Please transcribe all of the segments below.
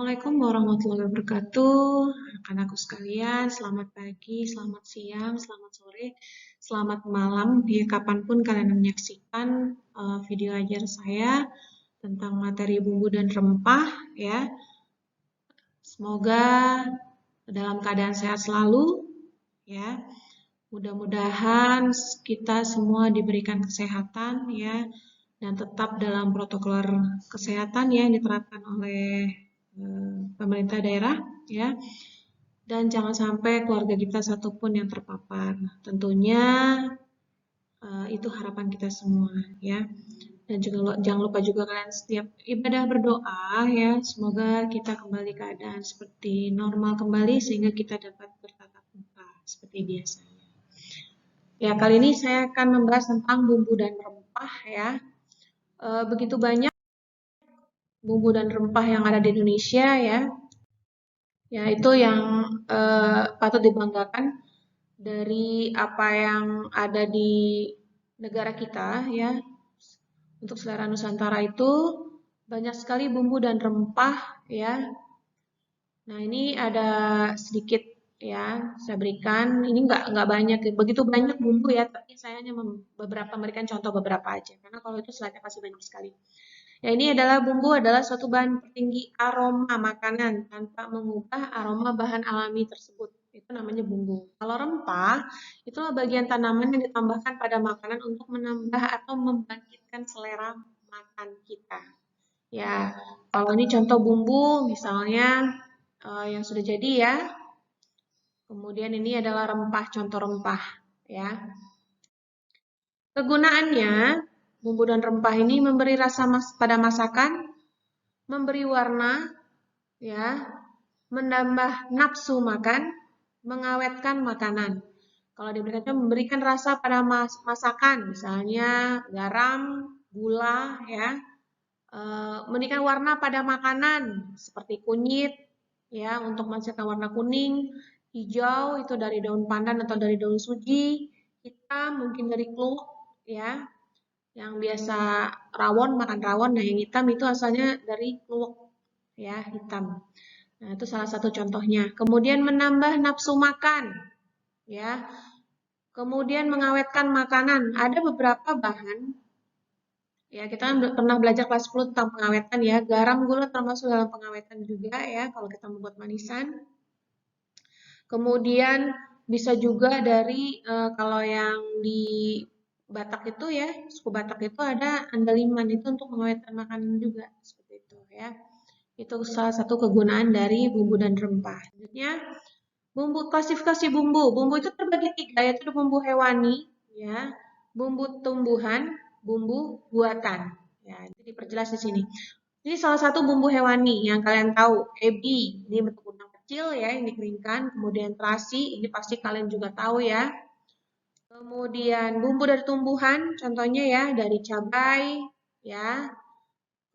Assalamualaikum warahmatullahi wabarakatuh. Anak-anakku sekalian, selamat pagi, selamat siang, selamat sore, selamat malam, di kapanpun kalian menyaksikan video ajar saya tentang materi bumbu dan rempah ya. Semoga dalam keadaan sehat selalu ya. Mudah-mudahan kita semua diberikan kesehatan ya dan tetap dalam protokol kesehatan ya yang diterapkan oleh pemerintah daerah ya, dan jangan sampai keluarga kita satupun yang terpapar. Tentunya itu harapan kita semua ya. Dan juga jangan lupa juga kalian setiap ibadah berdoa ya, semoga kita kembali keadaan seperti normal kembali sehingga kita dapat bertatap muka seperti biasanya. Ya, kali ini saya akan membahas tentang bumbu dan rempah ya. Begitu banyak bumbu dan rempah yang ada di Indonesia ya. Ya, itu yang patut dibanggakan dari apa yang ada di negara kita ya. Untuk selera Nusantara itu banyak sekali bumbu dan rempah ya. Nah, ini ada sedikit ya saya berikan. Ini nggak banyak, begitu banyak bumbu ya, tapi saya hanya memberikan contoh beberapa aja. Karena kalau itu slide-nya pasti banyak sekali. Ya, ini adalah bumbu adalah suatu bahan petinggi aroma makanan tanpa mengubah aroma bahan alami tersebut. Itu namanya bumbu. Kalau rempah, itulah bagian tanaman yang ditambahkan pada makanan untuk menambah atau membangkitkan selera makan kita. Ya, kalau ini contoh bumbu, misalnya yang sudah jadi ya. Kemudian ini adalah rempah, contoh rempah ya. Kegunaannya, bumbu dan rempah ini memberi rasa pada masakan, memberi warna, ya, menambah nafsu makan, mengawetkan makanan. Kalau diberikan memberikan rasa pada masakan, misalnya garam, gula, ya, memberikan warna pada makanan seperti kunyit, ya, untuk menghasilkan warna kuning, hijau itu dari daun pandan atau dari daun suji, hitam mungkin dari kluwek, ya, yang biasa rawon, makan rawon, nah yang hitam itu asalnya dari kluwek, ya, hitam. Nah, itu salah satu contohnya. Kemudian menambah nafsu makan, ya. Kemudian mengawetkan makanan. Ada beberapa bahan, ya, kita pernah belajar kelas 10 tentang pengawetan ya. Garam, gula termasuk dalam pengawetan juga ya, kalau kita membuat manisan. Kemudian bisa juga dari kalau yang di Batak itu ya, suku Batak itu ada andaliman, itu untuk mengawetkan makanan juga seperti itu ya. Itu salah satu kegunaan dari bumbu dan rempah. Selanjutnya, bumbu, klasifikasi bumbu. Bumbu itu terbagi tiga, yaitu bumbu hewani, ya, bumbu tumbuhan, bumbu buatan. Ya, itu diperjelas di sini. Ini salah satu bumbu hewani yang kalian tahu, ebi. Ini bentuk udang kecil ya, yang dikeringkan. Kemudian terasi, ini pasti kalian juga tahu ya. Kemudian bumbu dari tumbuhan, contohnya ya dari cabai, ya.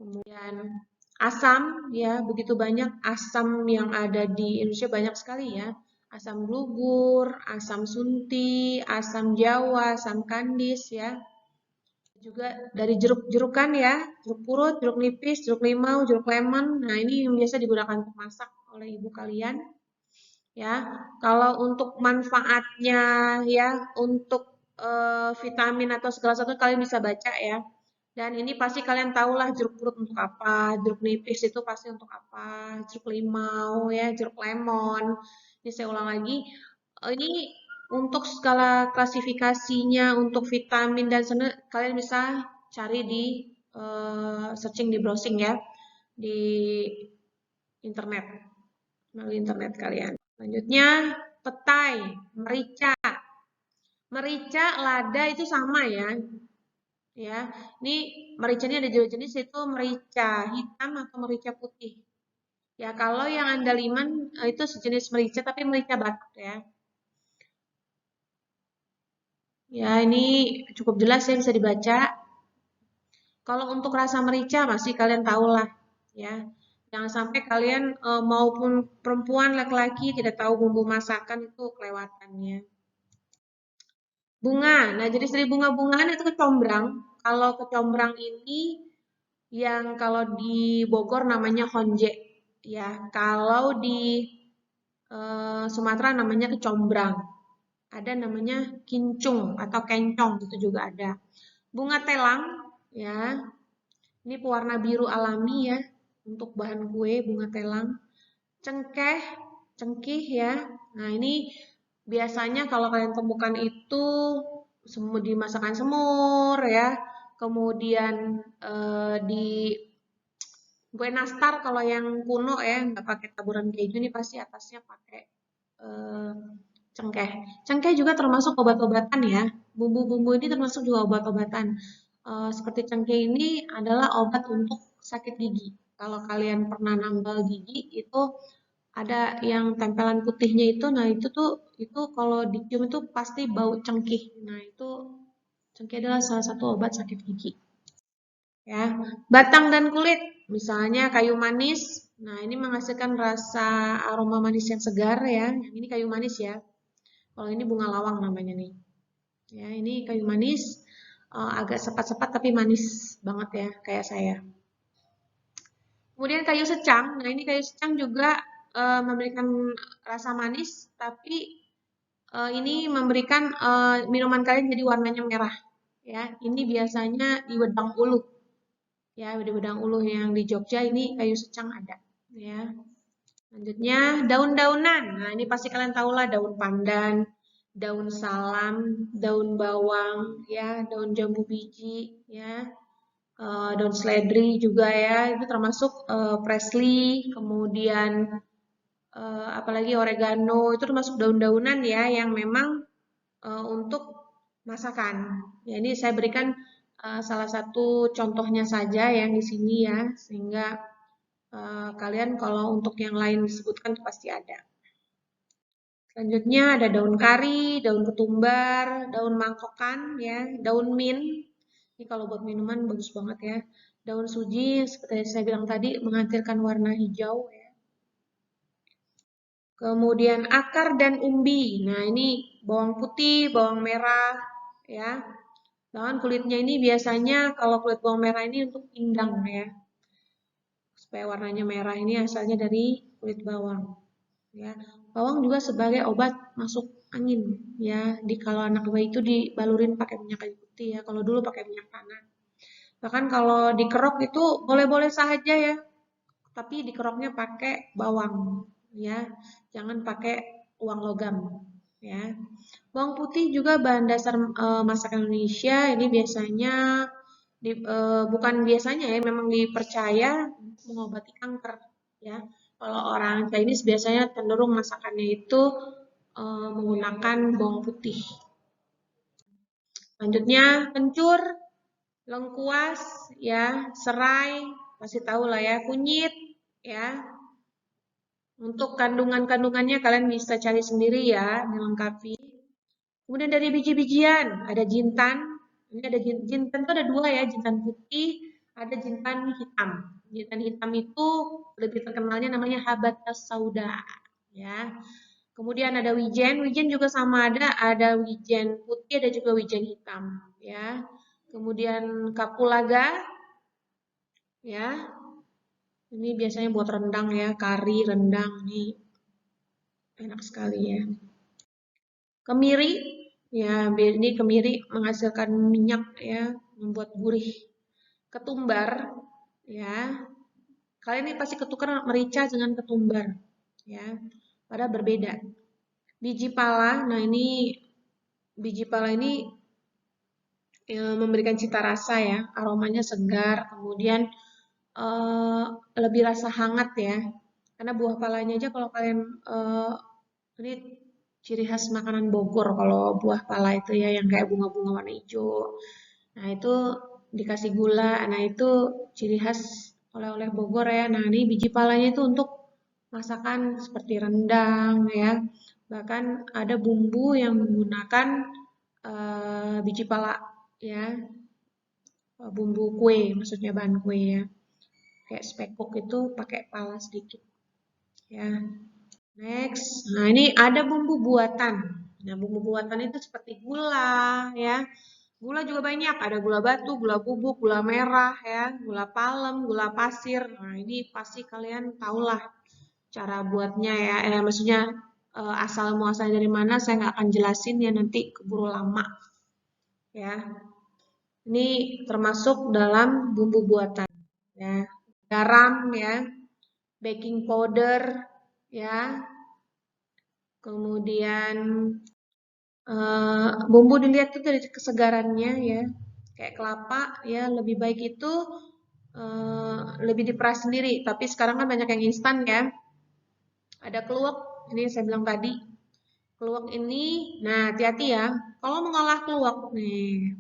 Kemudian asam, ya, begitu banyak asam yang ada di Indonesia, banyak sekali ya. Asam gugur, asam sunti, asam jawa, asam kandis ya. Juga dari jeruk-jerukan ya, jeruk purut, jeruk nipis, jeruk limau, jeruk lemon. Nah, ini yang biasa digunakan untuk masak oleh ibu kalian. Ya, kalau untuk manfaatnya ya, untuk vitamin atau segala sesuatu kalian bisa baca ya. Dan ini pasti kalian tahulah jeruk purut untuk apa, jeruk nipis itu pasti untuk apa, jeruk limau ya, jeruk lemon. Ini saya ulang lagi. Ini untuk skala klasifikasinya untuk vitamin dan kalian bisa cari di searching di browsing ya di internet, melalui internet kalian. Selanjutnya petai, merica. Merica, lada itu sama ya. Ya, ini mericanya ada dua jenis, itu merica hitam atau merica putih. Ya, kalau yang andaliman itu sejenis merica tapi merica Batak ya. Ya, ini cukup jelas ya, bisa dibaca. Kalau untuk rasa merica masih kalian tahu lah ya. Jangan sampai kalian maupun perempuan laki-laki tidak tahu bumbu masakan, itu kelewatannya. Bunga. Nah, jenis dari bunga-bungaan itu kecombrang. Kalau kecombrang ini yang kalau di Bogor namanya honje. ya. Kalau di Sumatera namanya kecombrang. Ada namanya kincung atau kencong, itu juga ada. Bunga telang, ya. Ini pewarna biru alami ya untuk bahan kue bunga telang. Cengkeh, cengkih ya. Nah, ini biasanya kalau kalian temukan itu di masakan semur ya. Kemudian di kue nastar kalau yang kuno ya, nggak pakai taburan keju nih pasti atasnya pakai eh, cengkeh. Cengkeh juga termasuk obat-obatan ya. Bumbu-bumbu ini termasuk juga obat-obatan. Seperti cengkeh ini adalah obat untuk sakit gigi. Kalau kalian pernah nambal gigi itu ada yang tempelan putihnya itu, nah itu kalau dicium itu pasti bau cengkih. Nah itu cengkeh adalah salah satu obat sakit gigi. Ya, batang dan kulit, misalnya kayu manis. Nah ini menghasilkan rasa aroma manis yang segar ya. Yang ini kayu manis ya. Kalau ini bunga lawang namanya nih. Ya ini kayu manis, agak sepat-sepat tapi manis banget ya kayak saya. Kemudian kayu secang. Nah, ini kayu secang juga memberikan rasa manis, tapi ini memberikan minuman kalian jadi warnanya merah. Ya, ini biasanya di Wedang Ulu. Ya, di Wedang Ulu yang di Jogja ini kayu secang ada. Ya, selanjutnya daun-daunan. Nah, ini pasti kalian tahu lah daun pandan, daun salam, daun bawang, ya, daun jambu biji, ya. Daun seledri juga ya, itu termasuk parsley, kemudian apalagi oregano, itu termasuk daun-daunan ya yang memang untuk masakan. Ya, ini saya berikan salah satu contohnya saja yang di sini ya, sehingga kalian kalau untuk yang lain disebutkan itu pasti ada. Selanjutnya ada daun kari, daun ketumbar, daun mangkokan ya, daun mint. Ini kalau buat minuman bagus banget ya. Daun suji seperti yang saya bilang tadi menghasilkan warna hijau ya. Kemudian akar dan umbi. Nah, ini bawang putih, bawang merah ya. Bahkan kulitnya ini biasanya kalau kulit bawang merah ini untuk pindang ya. Supaya warnanya merah ini asalnya dari kulit bawang. Ya, bawang juga sebagai obat masuk angin ya. Di kalau anak bayi itu dibalurin pakai minyak kayu putih ya. Kalau dulu pakai minyak tanah. Bahkan kalau dikerok itu boleh-boleh saja ya. Tapi dikeroknya pakai bawang ya. Jangan pakai uang logam ya. Bawang putih juga bahan dasar masakan Indonesia. Ini biasanya bukan biasanya ya, memang dipercaya mengobati kanker ya. Kalau orang Chinese biasanya cenderung masakannya itu menggunakan bawang putih. Selanjutnya kencur, lengkuas, ya, serai, pasti tahu lah ya, kunyit, ya. Untuk kandungan-kandungannya kalian bisa cari sendiri ya, melengkapi. Kemudian dari biji-bijian, ada jintan. Ini ada jintan itu ada dua ya, jintan putih, ada jintan hitam. Jintan hitam itu lebih terkenalnya namanya habatus sauda, ya. Kemudian ada wijen, wijen juga sama ada wijen putih, ada juga wijen hitam, ya. Kemudian kapulaga, ya. Ini biasanya buat rendang ya, kari rendang ini enak sekali ya. Kemiri, ya ini kemiri menghasilkan minyak ya, membuat gurih. Ketumbar, ya. Kalian ini pasti ketukar merica dengan ketumbar, ya. Padahal berbeda. Biji pala, nah ini biji pala ini memberikan cita rasa ya, aromanya segar, kemudian eh, lebih rasa hangat ya. Karena buah palanya aja kalau kalian ini ciri khas makanan Bogor kalau buah pala itu ya yang kayak bunga-bunga warna hijau. Nah, itu dikasih gula. Nah, itu ciri khas oleh-oleh Bogor ya. Nah, ini biji palanya itu untuk masakan seperti rendang ya. Bahkan ada bumbu yang menggunakan biji pala ya. Bumbu kue, maksudnya bahan kue ya. Kayak spekuk itu pakai pala sedikit ya. Next, nah ini ada bumbu buatan. Nah, bumbu buatan itu seperti gula ya, Gula juga banyak, ada gula batu, gula bubuk, gula merah ya, gula palem, gula pasir. Nah, ini pasti kalian tahulah cara buatnya ya. Maksudnya asal muasalnya dari mana saya nggak akan jelasin ya, nanti keburu lama ya. Ini termasuk dalam bumbu buatan ya. Garam ya, baking powder ya. Kemudian bumbu dilihat tuh dari kesegarannya ya. Kayak kelapa ya, lebih baik itu lebih diperas sendiri. Tapi sekarang kan banyak yang instan ya. Ada keluak, ini saya bilang tadi. Keluak ini, nah hati-hati ya. Kalau mengolah keluak nih,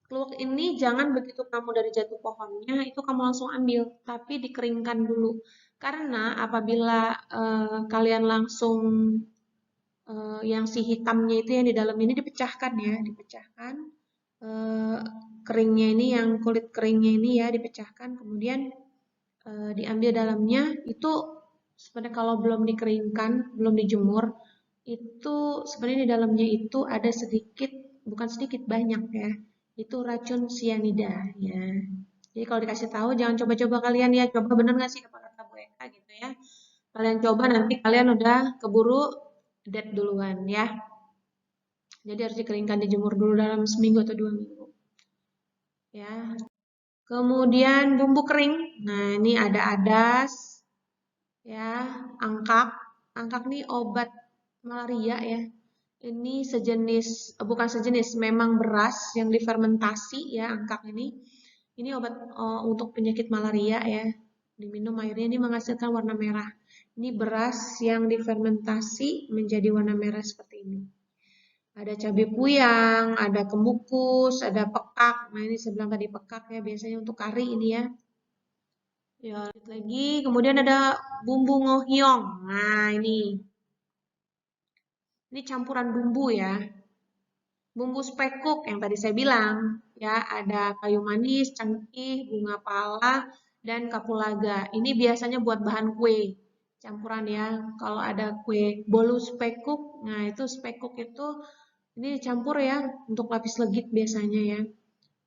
keluak ini jangan begitu kamu dari jatuh pohonnya, itu kamu langsung ambil, tapi dikeringkan dulu. Karena apabila kalian langsung yang si hitamnya itu yang di dalam ini dipecahkan ya, dipecahkan. Eh, Keringnya ini, yang kulit keringnya ini ya dipecahkan, kemudian diambil dalamnya. Itu sebenarnya kalau belum dikeringkan, belum dijemur, itu sebenarnya di dalamnya itu ada sedikit, bukan sedikit, banyak ya, itu racun sianida ya. Jadi kalau dikasih tahu jangan coba-coba kalian ya, coba bener nggak sih apa kata Bu Eka gitu ya. Kalian coba nanti kalian udah keburu dead duluan ya. Jadi harus dikeringkan, dijemur dulu dalam seminggu atau 2 minggu ya. Kemudian bumbu kering. Nah, ini ada adas, ya, angkak. Angkak nih obat malaria ya. Ini sejenis, bukan sejenis, memang beras yang difermentasi ya, angkak ini. Ini obat untuk penyakit malaria ya. Diminum airnya ini menghasilkan warna merah. Ini beras yang difermentasi menjadi warna merah seperti ini. Ada cabai puyang, ada kemukus, ada pekak. Nah, ini saya bilang tadi pekak ya, biasanya untuk kari ini ya. Ya, lanjut lagi. Kemudian ada bumbu ngohyong. Nah, ini campuran bumbu ya. Bumbu spekuk yang tadi saya bilang, ya, ada kayu manis, cengkeh, bunga pala, dan kapulaga. Ini biasanya buat bahan kue. Campuran ya. Kalau ada kue bolu spekuk, nah itu spekuk itu ini dicampur ya untuk lapis legit biasanya ya.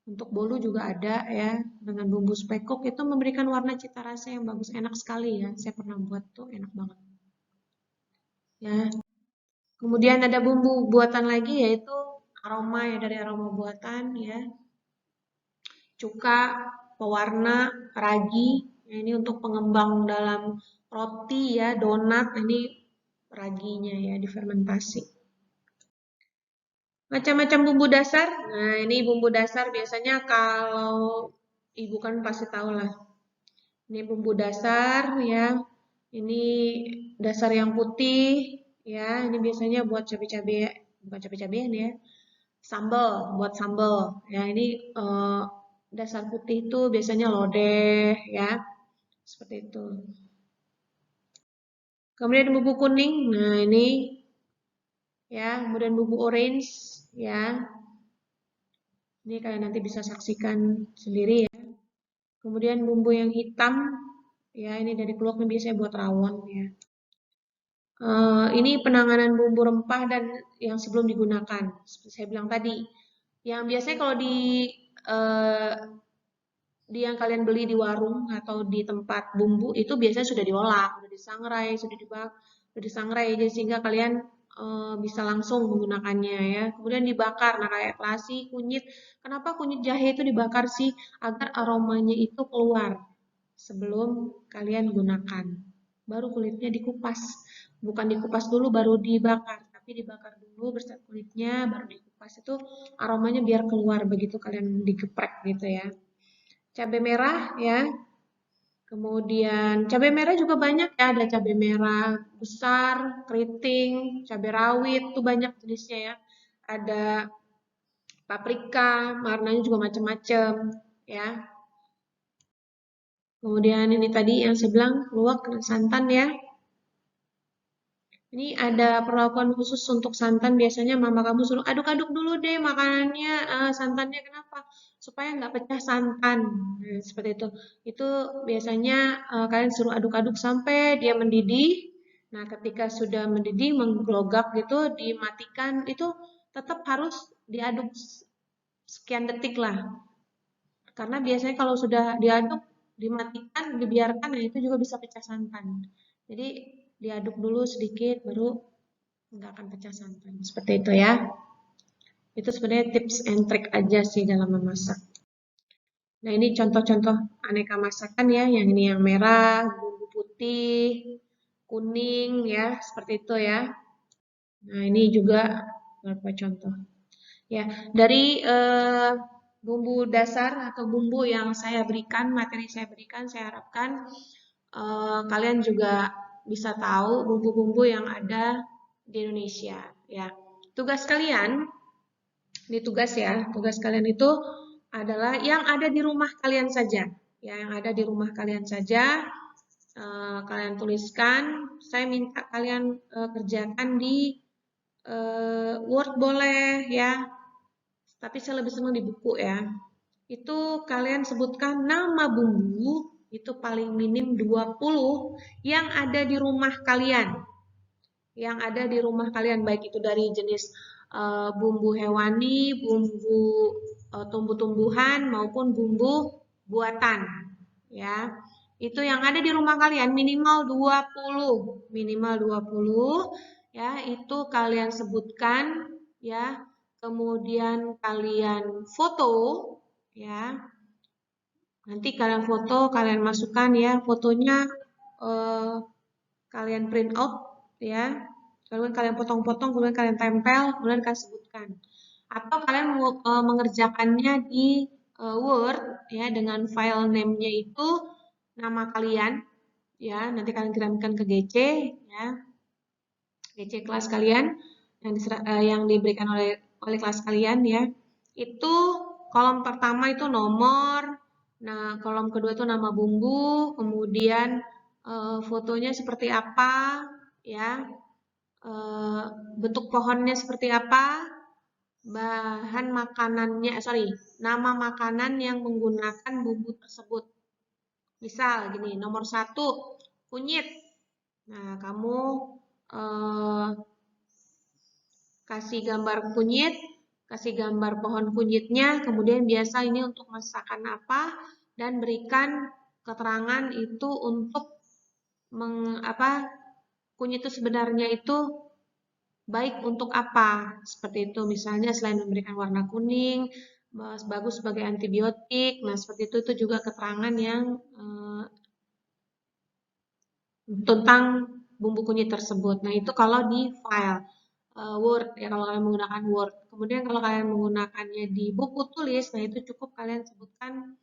Untuk bolu juga ada ya, dengan bumbu spekuk itu memberikan warna cita rasa yang bagus, enak sekali ya. Saya pernah buat tuh, enak banget. Ya. Kemudian ada bumbu buatan lagi yaitu aroma ya, dari aroma buatan ya. Cuka, pewarna, ragi. Nah, ini untuk pengembang dalam roti ya, donat. Ini raginya ya, difermentasi. Macam-macam bumbu dasar. Nah, ini bumbu dasar biasanya kalau ibu kan pasti tahu lah. Ini bumbu dasar ya. Ini dasar yang putih ya. Ini biasanya buat cabai-cabai, bukan cabai-cabean ya. Sambal, buat sambal. Ya, ini dasar putih itu biasanya lodeh ya. Seperti itu. Kemudian bumbu kuning. Nah, ini ya, kemudian bumbu orange ya. Ini kalian nanti bisa saksikan sendiri ya. Kemudian bumbu yang hitam, ya ini dari keluaknya biasanya buat rawon ya. Ini penanganan bumbu rempah dan yang sebelum digunakan, seperti saya bilang tadi. Yang biasanya kalau uh, di yang kalian beli di warung atau di tempat bumbu itu biasanya sudah diolah, sudah disangrai, sudah disangrai, jadi sehingga kalian bisa langsung menggunakannya ya. Kemudian dibakar, nah kayak terasi, kunyit. Kenapa kunyit jahe itu dibakar sih? Agar aromanya itu keluar sebelum kalian gunakan. Baru kulitnya dikupas, bukan dikupas dulu baru dibakar, tapi dibakar dulu bersama kulitnya, baru dikupas. Itu aromanya biar keluar begitu kalian digeprek gitu ya. Cabai merah ya. Kemudian cabai merah juga banyak ya, ada cabai merah besar, keriting, cabai rawit, itu banyak jenisnya ya. Ada paprika, warnanya juga macam-macam ya. Kemudian ini tadi yang saya bilang keluak santan ya. Ini ada perlakuan khusus untuk santan. Biasanya mama kamu suruh aduk-aduk dulu deh makanannya, santannya kenapa? Supaya nggak pecah santan. Nah, seperti itu. Itu biasanya kalian suruh aduk-aduk sampai dia mendidih. Nah, ketika sudah mendidih, menggelogak gitu, dimatikan. Itu tetap harus diaduk sekian detik lah. Karena biasanya kalau sudah diaduk, dimatikan, dibiarkan, ya itu juga bisa pecah santan. Jadi diaduk dulu sedikit, baru nggak akan pecah santan. Seperti itu ya. Itu sebenarnya tips and trick aja sih dalam memasak. Nah ini contoh-contoh aneka masakan ya. Yang ini yang merah, bumbu putih, kuning ya, seperti itu ya. Nah ini juga beberapa contoh. Ya, dari bumbu dasar atau bumbu yang saya berikan, materi saya berikan, saya harapkan kalian juga bisa tahu bumbu-bumbu yang ada di Indonesia. Ya, tugas kalian, ini tugas ya, tugas kalian itu adalah yang ada di rumah kalian saja. Ya, yang ada di rumah kalian saja, kalian tuliskan. Saya minta kalian kerjakan di Word boleh ya, tapi saya lebih senang di buku ya. Itu kalian sebutkan nama bumbu, itu paling minim 20 yang ada di rumah kalian. Yang ada di rumah kalian, baik itu dari jenis bumbu hewani, bumbu tumbuh-tumbuhan, maupun bumbu buatan. Ya, itu yang ada di rumah kalian minimal 20. Minimal 20, ya, itu kalian sebutkan, ya. Kemudian kalian foto, ya. Nanti kalian foto, kalian masukkan ya fotonya, kalian print out ya. Kemudian kalian potong-potong, kemudian kalian tempel, kemudian kalian sebutkan. Atau kalian mengerjakannya di Word ya dengan file name-nya itu nama kalian ya. Nanti kalian kirimkan ke GC ya. GC kelas kalian yang diberikan oleh kelas kalian ya. Itu kolom pertama itu nomor, nah kolom kedua itu nama bumbu, kemudian fotonya seperti apa ya, bentuk pohonnya seperti apa, bahan makanannya, nama makanan yang menggunakan bumbu tersebut. Misal gini, nomor 1 kunyit. Nah kamu kasih gambar kunyit, kasih gambar pohon kunyitnya, kemudian biasa ini untuk masakan apa, dan berikan keterangan itu untuk kunyit itu sebenarnya itu baik untuk apa. Seperti itu, misalnya selain memberikan warna kuning, bagus sebagai antibiotik. Nah, seperti itu juga keterangan yang tentang bumbu kunyit tersebut. Nah, itu kalau di file Word ya, kalau kalian menggunakan Word. Kemudian kalau kalian menggunakannya di buku tulis, nah itu cukup kalian sebutkan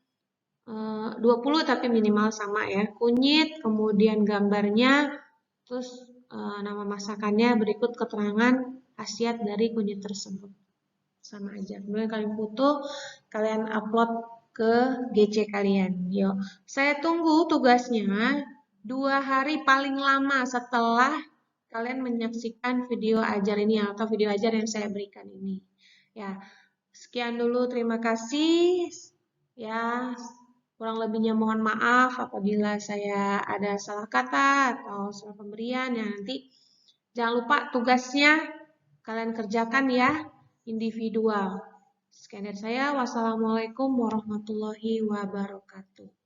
20 tapi minimal sama ya. Kunyit, kemudian gambarnya, terus nama masakannya, berikut keterangan khasiat dari kunyit tersebut. Sama aja. Kemudian kalian foto, kalian upload ke GC kalian. Yuk, saya tunggu tugasnya 2 hari paling lama setelah kalian menyaksikan video ajar ini atau video ajar yang saya berikan ini. Ya, sekian dulu, terima kasih. Ya, kurang lebihnya mohon maaf apabila saya ada salah kata atau salah pemberian. Ya, nanti jangan lupa tugasnya kalian kerjakan ya, individual. Sekian dari saya. Wassalamualaikum warahmatullahi wabarakatuh.